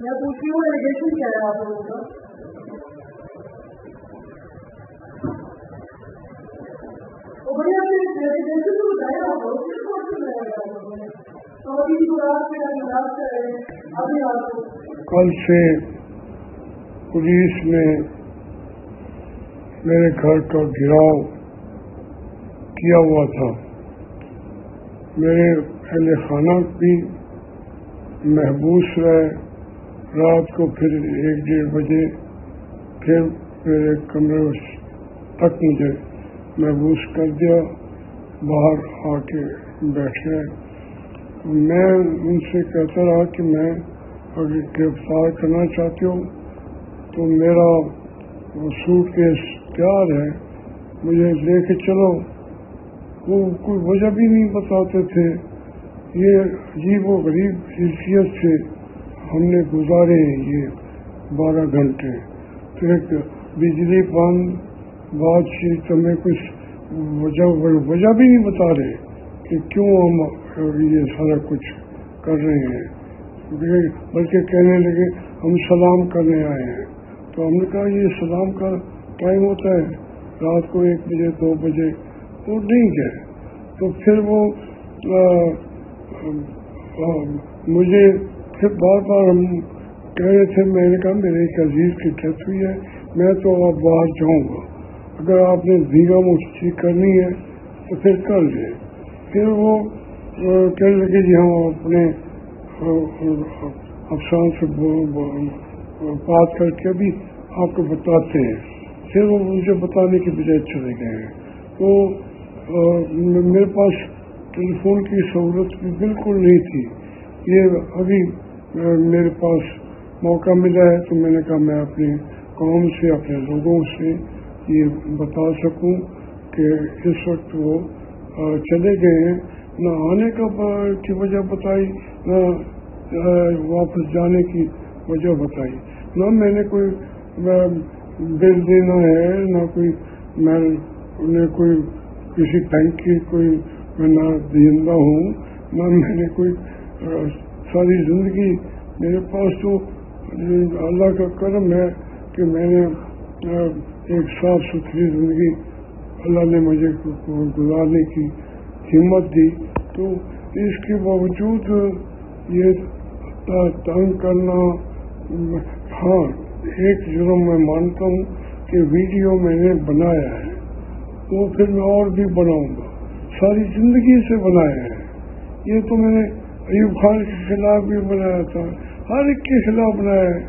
میں پوچھتی ہوں ایلیگیشن کیا ہے آپ لوگوں کا؟ بڑی آپ نے ایلیگیشن تو بتایا آپ لوگ کس بات سے بتایا آپ لوگوں نے تو ابھی کو رات کے انداز کر رہے ہیں ابھی آپ کو کل سے پولیس نے میرے گھر کا گھیراؤ کیا ہوا تھا. میرے اہل خانہ بھی محبوس رہے. رات کو پھر 1-1:30 بجے پھر میرے کمرے تک مجھے محبوس کر دیا. باہر آ کے بیٹھے. میں ان سے کہتا رہا کہ میں اگر گرفتار کرنا چاہتے ہو تو میرا سوٹ کیس تیار ہے, مجھے لے کے چلو. وہ کوئی وجہ بھی نہیں بتاتے تھے. یہ عجیب و غریب حیثیت سے ہم نے گزارے یہ 12 گھنٹے. پھر بجلی بند, بات چیت, ہمیں کچھ وجہ بھی نہیں بتا رہے کہ کیوں ہم یہ سارا کچھ کر رہے ہیں. بلکہ کہنے لگے ہم سلام کرنے آئے ہیں. تو ہم نے کہا یہ سلام کا ٹائم ہوتا ہے رات کو 1 بجے 2 بجے. وہ نہیں گئے. تو پھر وہ مجھے پھر بار بار ہم کہہ رہے تھے. میں نے کہا میرے ایک عزیز کی ڈیتھ ہوئی ہے, میں تو اب باہر جاؤں گا. اگر آپ نے دیگا مجھ کرنی ہے تو پھر کر لیں. پھر وہ کہنے لگے جی ہم اپنے افسران سے بات کر کے بھی آپ کو بتاتے ہیں. پھر وہ مجھے بتانے کے بجائے چلے گئے ہیں. تو میرے پاس ٹیلی فون کی سہولت بھی بالکل نہیں تھی. یہ ابھی میرے پاس موقع ملا ہے تو میں نے کہا میں اپنے قوم سے, اپنے لوگوں سے یہ بتا سکوں کہ اس وقت وہ چلے گئے ہیں. نہ آنے کی وجہ بتائی, نہ واپس جانے کی وجہ بتائی, نہ میں نے کوئی بل دینا ہے, نہ کوئی میں انہیں کوئی کسی بینک کی کوئی میں نہ دہندہ ہوں, نہ میں نے کوئی ساری زندگی میرے پاس تو اللہ کا کرم ہے کہ میں نے ایک صاف ستھری زندگی اللہ نے مجھے گزارنے کی ہمت دی. تو اس کے باوجود یہ تنگ کرنا, ہاں ایک جرم میں مانتا ہوں کہ ویڈیو میں نے بنایا ہے, تو پھر میں اور بھی بناؤں گا. ساری زندگی سے بنایا ہے. یہ تو میں نے ایوب خان کے خلاف بھی بنایا تھا, ہر ایک کے خلاف بنایا ہے.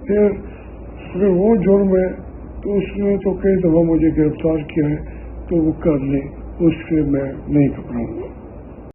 پھر وہ جرم ہے تو اس نے تو کئی دفعہ مجھے گرفتار کیا ہے, تو وہ کر لیں, اس سے میں نہیں گھبراؤں گا.